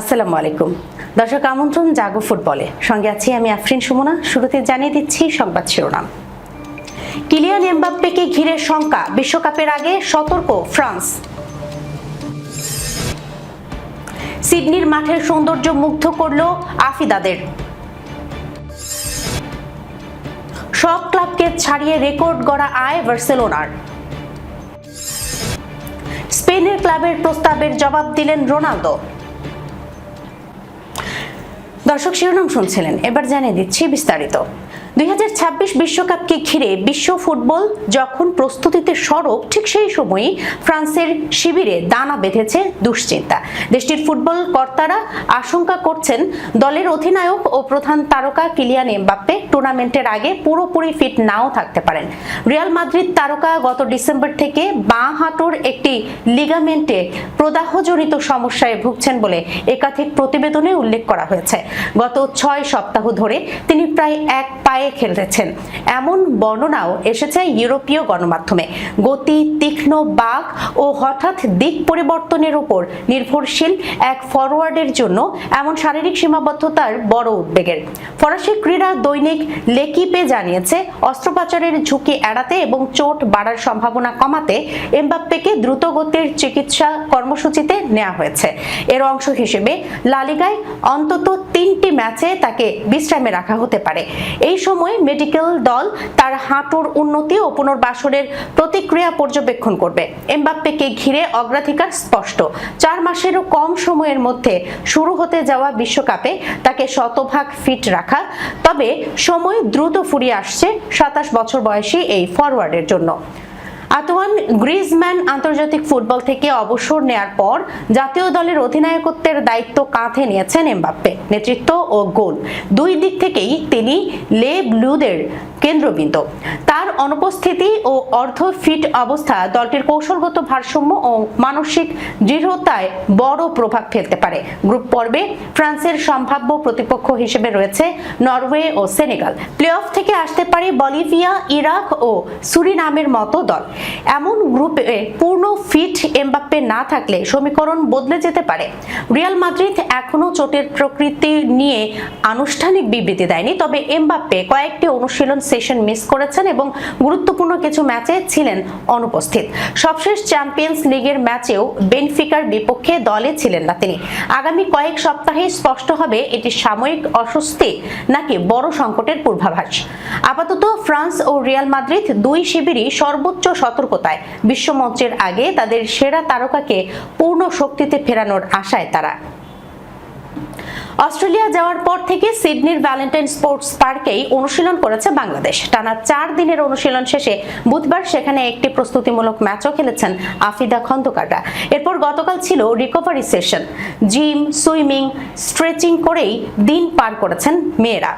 আসসালামু আলাইকুম দর্শক, আমন্ত্রণ জাগো ফুটবলে। সঙ্গে আছি আমি আফরিন সুমনা। শুরুতে জানিয়ে দিচ্ছি সংবাদ শিরোনাম। কিলিয়ান এমবাপ্পেকে ঘিরে শঙ্কা, বিশ্বকাপের আগে সতর্ক ফ্রান্স। সিডনির মাঠের সৌন্দর্য মুগ্ধ করল আফিদাদের। সব ক্লাবকে ছাড়িয়ে রেকর্ড গড়া আয় বার্সেলোনার। স্পেনের ক্লাবের প্রস্তাবের জবাব দিলেন রোনালদো। দর্শক, শিরোনাম শুনছিলেন, এবার জানিয়ে দিচ্ছি বিস্তারিত। 2026 বিশ্বকাপকে ঘিরে বিশ্ব ফুটবল যখন প্রস্তুতিতে সরব, ঠিক সেই সময়ই ফ্রান্সের শিবিরে দানা বেঁধেছে দুশ্চিন্তা। দেশটির ফুটবল কর্তারা আশঙ্কা করছেন দলের অধিনায়ক ও প্রধান তারকা কিলিয়ান এমবাপ্পে টুর্নামেন্টের আগে পুরোপুরি ফিট নাও থাকতে পারেন। রিয়াল মাদ্রিদ তারকা গত ডিসেম্বর থেকে বাঁ হাঁটুর একটি লিগামেন্টে প্রদাহজনিত সমস্যায় ভুগছেন বলে একাধিক প্রতিবেদনে উল্লেখ করা হয়েছে। গত 6 সপ্তাহ ধরে তিনি প্রায় এক পায়ে খেলতেছেন, এমন বর্ণনাও এসেছে ইউরোপীয় গণমাধ্যমে। গতি, তীক্ষ্ণ বাঁক ও হঠাৎ দিক পরিবর্তনের উপর নির্ভরশীল এক ফরওয়ার্ডের জন্য এমন শারীরিক সীমাবদ্ধতার বড় উদ্বেগের। ফরাসি ক্রীড়া দৈনিক লেকিপে জানিয়েছে, অস্ত্রোপচারের ঝুঁকি এড়াতে এবং চোট বাড়ার সম্ভাবনা কমাতে এমবাপ্পেকে দ্রুতগতির চিকিৎসা কর্মসূচিতে নেওয়া হয়েছে। এর অংশ হিসেবে লা লিগায় অন্তত 3টি ম্যাচে তাকে বিশ্রামে রাখা হতে পারে। এই সময় মেডিকেল দল তার হাঁটুর উন্নতি ও পুনর্বাসনের প্রতিক্রিয়া পর্যবেক্ষণ করবে। এমবাপ্পেকে ঘিরে অগ্রাধিকার স্পষ্ট। 4 মাসেরও কম সময়ের মধ্যে শুরু হতে যাওয়া বিশ্বকাপে তাকে শতভাগ ফিট রাখা। তবে সময় দ্রুত ফুরিয়ে আসছে 27 বছর বয়সী এই ফরওয়ার্ডের জন্য। আন্তোয়ান গ্রিজম্যান আন্তর্জাতিক ফুটবল থেকে অবসর নেয়ার পর জাতীয় দলের অধিনায়কত্বের দায়িত্ব কাঁধে নিয়েছেন এমবাপ্পে। নেতৃত্ব ও গোল দুই দিক থেকেই তিনি লে ব্লুদের কেন্দ্রবিন্দু। তার অনুপস্থিতি ও অর্ধ ফিট অবস্থা দলটির কৌশলগত ভারসাম্য ও মানসিক দৃঢ়তায় বড় প্রভাব ফেলতে পারে। গ্রুপ পর্বে ফ্রান্সের সম্ভাব্য প্রতিপক্ষ হিসেবে রয়েছে Norway O Senegal. Play of থেকে আসতে পারে বলিভিয়া, ইরাক ও সুরিনামের মতো দল। এমন গ্রুপে পূর্ণ ফিট এমবাপ্পে না থাকলে সমীকরণ বদলে যেতে পারে। রিয়াল মাদ্রিদ এখনো চোটের প্রকৃতি নিয়ে আনুষ্ঠানিক বিবৃতি দেয়নি, তবে এমবাপ্পে কয়েকটি অনুশীলন সেশন মিস করেছেন এবং গুরুত্বপূর্ণ কিছু ম্যাচে ছিলেন অনুপস্থিত। সবশেষ চ্যাম্পিয়ন্স লিগের ম্যাচেও বেনফিকার বিপক্ষে দলে ছিলেন না তিনি। আগামী কয়েক সপ্তাহে স্পষ্ট হবে এটি সাময়িক অস্বস্তি নাকি বড় সংকটের পূর্বাভাস। আপাতত ফ্রান্স ও রিয়াল মাদ্রিদ দুই শিবিরই সর্বোচ্চ সতর্কতায়। বিশ্বমঞ্চের আগে তাদের সেরা তারকাকে পূর্ণ শক্তিতে ফেরানোর আশায় তারা। অস্ট্রেলিয়া যাওয়ার পর থেকে সিডনির ভ্যালেন্টাইন স্পোর্টস পার্কেই অনুশীলন করেছে বাংলাদেশ। টানা 4 দিনের অনুশীলন শেষে বুধবার সেখানে একটি প্রস্তুতিমূলক ম্যাচও খেলেছেন আফিদা খন্দকাররা। এরপর গতকাল ছিল recovery session. Gym, swimming, stretching করেই দিন পার করেছেন মেয়েরা।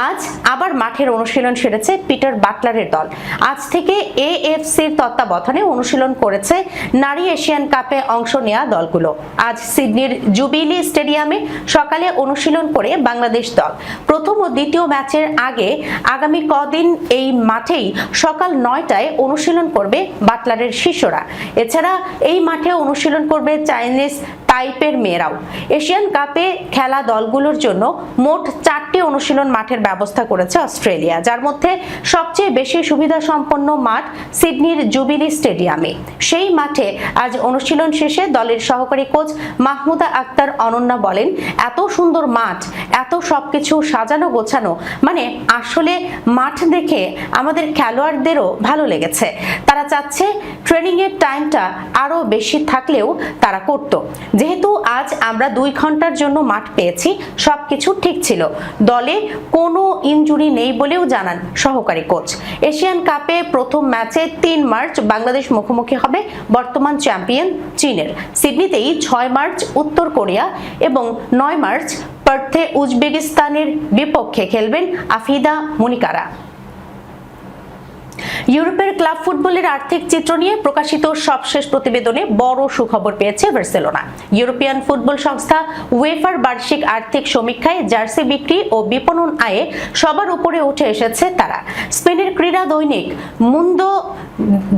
আজ আবার মাঠের অনুশীলন সেরেছে পিটার বাটলারের দল। আজ থেকে এএফসির তত্ত্বাবধানে অনুশীলন করেছে নারী এশিয়ান কাপে অংশ নেওয়া দলগুলো। আজ সিডনির জুবিলি স্টেডিয়ামে সকালে অনুশীলন করে বাংলাদেশ দল। প্রথম ও দ্বিতীয় ম্যাচের আগে আগামী কদিন এই মাঠেই সকাল 9টায় অনুশীলন করবে বাটলারের শিষ্যরা। এছাড়া এই মাঠে অনুশীলন করবে চাইনিজ টাইপের মেয়েরাও। এশিয়ান কাপে খেলা দলগুলোর জন্য মোট 4টি অনুশীলন মাঠের ব্যবস্থা করেছে অস্ট্রেলিয়া, যার মধ্যে সবচেয়ে বেশি সুবিধা সম্পন্ন মাঠ সিডনির জুবিলি স্টেডিয়ামে। সেই মাঠে আজ অনুশীলন শেষে দলের সহকারী কোচ মাহমুদা আক্তার অনন্যা বলেন, এত সুন্দর মাঠ, এত সবকিছু সাজানো গোছানো, মানে আসলে মাঠ দেখে আমাদের খেলোয়াড়দেরও ভালো লেগেছে। তারা চাচ্ছে ট্রেনিং এর টাইমটা আরো বেশি থাকলেও তারা করত। যেহেতু আজ আমরা 2 ঘন্টার জন্য মাঠ পেয়েছি, সবকিছু ঠিক ছিল। দলে কোনো ইনজুরি নেই বলেও জানান সহকারী কোচ। এশিয়ান কাপে প্রথম ম্যাচে 3 মার্চ বাংলাদেশ মুখোমুখি হবে বর্তমান চ্যাম্পিয়ন চীনের। সিডনিতেই 6 মার্চ উত্তর কোরিয়া এবং 9 মার্চ পার্থে উজবেকিস্তানের বিপক্ষে খেলবেন আফিদা মুনিকারা। ইউরোপের ক্লাব ফুটবলের আর্থিক চিত্র নিয়ে প্রকাশিত সবশেষ প্রতিবেদনে বড় সুখবর পেয়েছে বার্সেলোনা। ইউরোপিয়ান ফুটবল সংস্থা উয়েফার বার্ষিক আর্থিক সমীক্ষায় জার্সি বিক্রি ও বিপণন আয়ে সবার উপরে উঠে এসেছে তারা। স্পেনের ক্রীড়া দৈনিক মুন্দো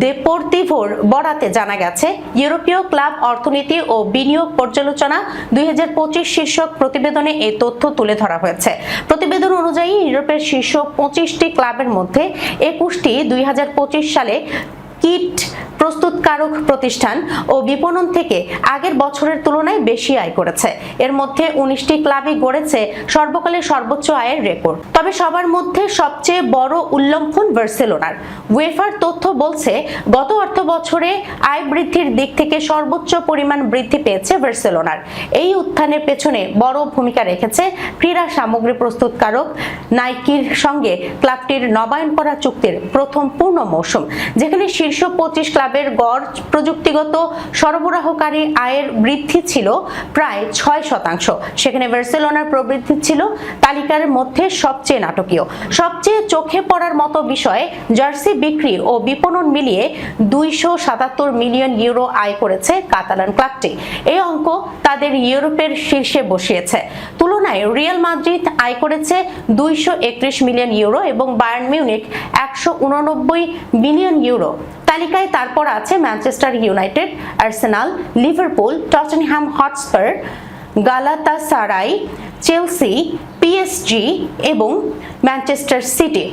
দেপোর্তিভোর বরাতে জানা গেছে, ইউরোপীয় ক্লাব অর্থনীতি ও বিনিয়োগ পর্যালোচনা 2025 শীর্ষক প্রতিবেদনে এই তথ্য তুলে ধরা হয়েছে। প্রতিবেদন অনুযায়ী ইউরোপের শীর্ষ 25টি ক্লাবের মধ্যে 21টি 2025 সালে কিট প্রস্তুতকারক প্রতিষ্ঠান ও বিপণন থেকে আগের বছরের তুলনায় বেশি আয় করেছে। এর মধ্যে 19টি ক্লাবই গড়েছে সর্বকালের সর্বোচ্চ আয়ের রেকর্ড। তবে সবার মধ্যে সবচেয়ে বড় উল্লম্ফন বার্সেলোনার। উয়েফার তথ্য বলছে, গত অর্থ বছরে আয় বৃদ্ধির দিক থেকে সর্বোচ্চ পরিমাণ বৃদ্ধি পেয়েছে বার্সেলোনার। এই উত্থানের পেছনে বড় ভূমিকা রেখেছে ক্রীড়া সামগ্রী প্রস্তুতকারক নাইকির সঙ্গে ক্লাবটির নবায়ন করা চুক্তির প্রথম পূর্ণ মৌসুম, যেখানে শীর্ষ 25 ক্লাবের গড় প্রযুক্তিগত সরবরাহকারী আয়ের বৃদ্ধি ছিল প্রায় 6%। সেখানে বার্সেলোনার প্রবৃদ্ধি ছিল তালিকার মধ্যে সবচেয়ে নাটকীয়। সবচেয়ে চোখে পড়ার মতো বিষয়, জার্সি বিক্রি ও বিপণন মিলিয়ে 277 মিলিয়ন ইউরো আয় করেছে কাতালান ক্লাবটি। এই অঙ্ক তাদের ইউরোপের শীর্ষে বসিয়েছে। তুলনায় রিয়াল মাদ্রিদ আয় করেছে 231 মিলিয়ন ইউরো এবং বায়ার্ন মিউনিখ 189 মিলিয়ন ইউরো। তালিকায় তারপর আছে Manchester United, Arsenal, Liverpool, Tottenham Hotspur, Galatasaray, Chelsea, PSG এবং ম্যানচেস্টার সিটি।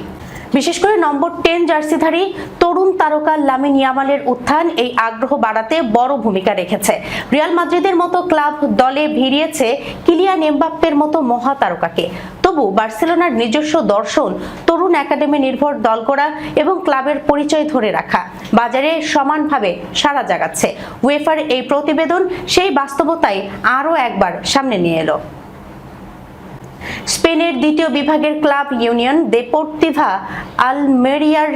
বিশেষ করে নম্বর 10 জার্সিধারী তরুণ তারকা লামিন ইয়ামালের উত্থান এই আগ্রহ বাড়াতে বড় ভূমিকা রেখেছে। রিয়াল মাদ্রিদের মতো ক্লাব দলে ভিড়িয়েছে কিলিয়ান এমবাপ্পের মতো মহা তারকাকে। তবু বার্সেলোনার নিজস্ব দর্শন, তরুণ একাডেমি নির্ভর দল গড়া এবং ক্লাবের পরিচয় ধরে রাখা বাজারে সমানভাবে সাড়া জাগাচ্ছে। উয়েফার এই প্রতিবেদন সেই বাস্তবতাই আরও একবার সামনে নিয়ে এলো। স্পেনের দ্বিতীয় বিভাগের ক্লাব ইউনিয়ন দেপোর্তিভা আলমেরিয়ার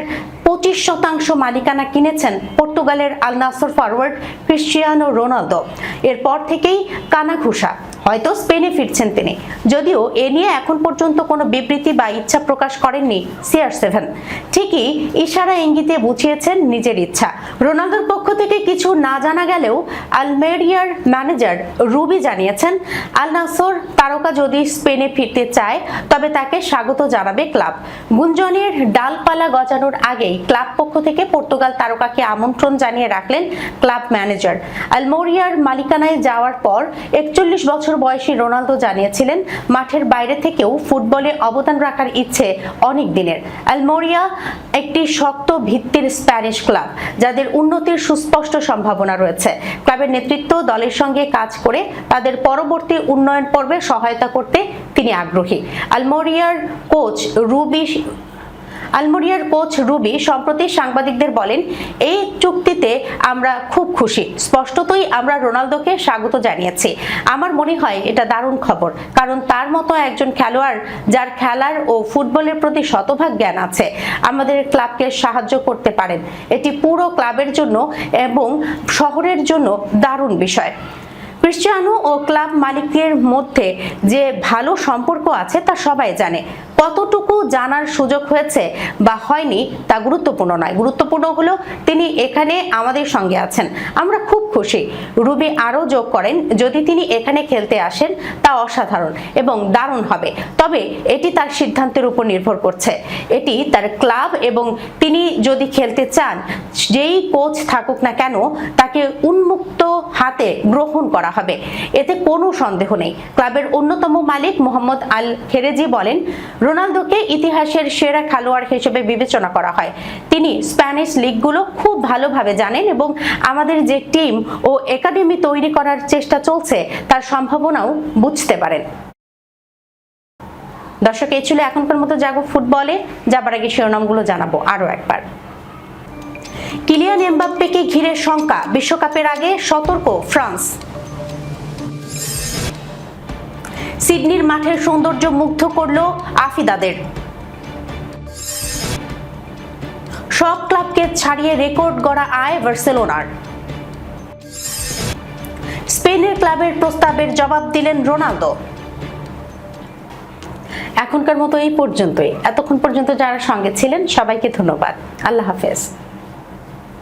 25% মালিকানা কিনেছেন পর্তুগালের আল নাসর ফরওয়ার্ড ক্রিশ্চিয়ানো রোনালদো। এরপর থেকেই কানাঘুষা, হয়তো স্পেনে ফিরছেন তিনি। যদিও এ নিয়ে এখন পর্যন্ত কোনো বিবৃতি বা ইচ্ছা প্রকাশ করেননি CR7। ঠিকই ইশারা ইঙ্গিতে বুঝিয়েছেন নিজের ইচ্ছা। রোনালদোর পক্ষ থেকে কিছু না জানা গেলেও আলমেরিয়ার ম্যানেজার রুবি জানিয়েছেন, আল নাসর তারকা যদি স্পেনে ফিরতে চায় তবে তাকে স্বাগত জানাবে ক্লাব। গুঞ্জনের ডালপালা গজানোর আগেই ক্লাব পক্ষ থেকে পর্তুগাল তারকাকে আমন্ত্রণ জানিয়ে রাখলেন ক্লাব ম্যানেজার। আলমেরিয়ার মালিকানায় যাওয়ার পর 41 বছর বয়সী রোনালদো জানিয়েছিলেন, মাঠের বাইরে থেকেও ফুটবলে অবদান রাখার ইচ্ছে অনেক দিনের। আলমেরিয়া একটি শক্ত ভিত্তির স্প্যানিশ ক্লাব, যাদের উন্নতির সুস্পষ্ট সম্ভাবনা রয়েছে। ক্লাবের নেতৃত্ব দলের সঙ্গে কাজ করে তাদের পরবর্তী উন্নয়ন পর্বে সহায়তা করতে তিনি আগ্রহী। আলমেরিয়ার কোচ রুবি সম্প্রতি সাংবাদিকদের বলেন, এই চুক্তিতে আমরা খুব খুশি। স্পষ্টতই আমরা রোনালদোকে স্বাগত জানিয়েছি। আমার মনে হয় এটা দারুণ খবর, কারণ তার মতো একজন খেলোয়াড় যার খেলার ও ফুটবলের প্রতি শতভাগ জ্ঞান আছে আমাদের ক্লাবকে সাহায্য করতে পারেন। এটি পুরো ক্লাবের জন্য এবং শহরের জন্য দারুণ বিষয়। ক্রিশ্চিয়ানো ও ক্লাব মালিকের মধ্যে যে ভালো সম্পর্ক আছে তা সবাই জানে। কতটুকু জানার সুযোগ হয়েছে বা হয়নি তা গুরুত্বপূর্ণ নয়। গুরুত্বপূর্ণ হলো তিনি এখানে আমাদের সঙ্গে আছেন, আমরা খুব খুশি। রুবি আরও যোগ করেন, যদি তিনি এখানে খেলতে আসেন তা অসাধারণ এবং দারুণ হবে। তবে এটি তার সিদ্ধান্তের উপর নির্ভর করছে। এটি তার ক্লাব এবং তিনি যদি খেলতে চান, যেই কোচ থাকুক না কেন তাকে উন্মুক্ত হাতে গ্রহণ করা হবে, এতে কোনো সন্দেহ নেই। ক্লাবের অন্যতম মালিক মোহাম্মদ আল খেরেজি বলেন, রোনালদোকে ইতিহাসের সেরা খেলোয়াড় হিসেবে বিবেচনা করা হয়। তিনি স্প্যানিশ লিগগুলো খুব ভালোভাবে জানেন এবং আমাদের যে টিম ও একাডেমি তৈরি করার চেষ্টা চলছে তার সম্ভাবনাও বুঝতে পারেন। দর্শক, এই ছিল এখনকার মতো জাগো ফুটবলে। যাবার আগে শিরোনামগুলো জানাবো আরো একবার। কিলিয়ান এমবাপ্পেকে ঘিরে শঙ্কা, বিশ্বকাপের আগে সতর্ক ফ্রান্স। সিডনির মাঠের সৌন্দর্য মুগ্ধ করল আফিদাদের। সব ক্লাবকে ছাড়িয়ে রেকর্ড গড়া আয় বার্সেলোনার। স্পেনের ক্লাবের প্রস্তাবের জবাব দিলেন রোনালদো। এখনকার মতো এই পর্যন্তই। এতক্ষণ পর্যন্ত যারা সঙ্গে ছিলেন সবাইকে ধন্যবাদ। আল্লাহ হাফেজ।